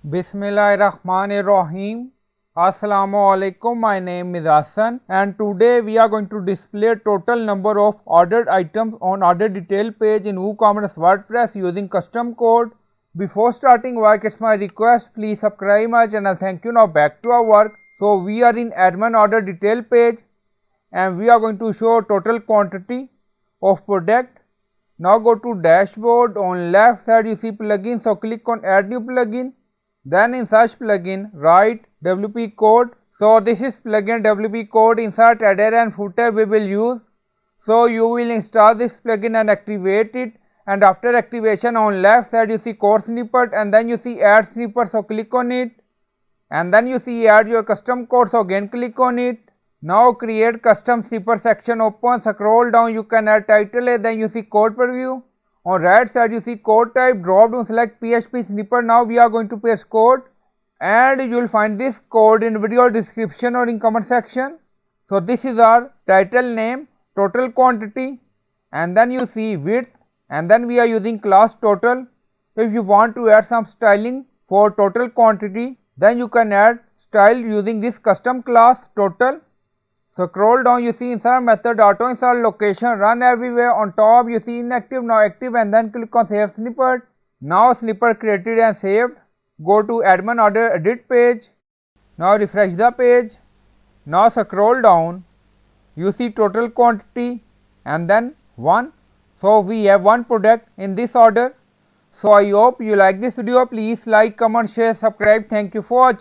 Bismillahirrahmanirrahim. Assalamualaikum. My name is Hassan and today we are going to display total number of ordered items on order detail page in WooCommerce WordPress using custom code. Before starting work, it's my request, please subscribe my channel. Thank you. Now back to our work. So we are in admin order detail page and we are going to show total quantity of product. Now go to dashboard. On left side you see plugin, so click on add new plugin. Then in search plugin write WP code. So this is plugin WP code. Insert header and footer we will use. So you will install this plugin and activate it, and after activation on left side you see code snippet and then you see add snippet, so click on it, and then you see add your custom code, so again click on it. Now create custom snippet section open, scroll down, you can add title, then you see code preview. On right side you see code type, drop down select PHP snippet. Now we are going to paste code and you will find this code in video description or in comment section. So this is our title name, total quantity, and then you see width, and then we are using class total. So if you want to add some styling for total quantity, then you can add style using this custom class total. So scroll down, you see insert method, auto insert location, run everywhere. On top you see inactive, now active, and then click on save snippet. Now snippet created and saved. Go to admin order edit page. Now refresh the page. Now scroll down, you see total quantity and then 1. So we have one product in this order. So I hope you like this video. Please like, comment, share, subscribe. Thank you for watching.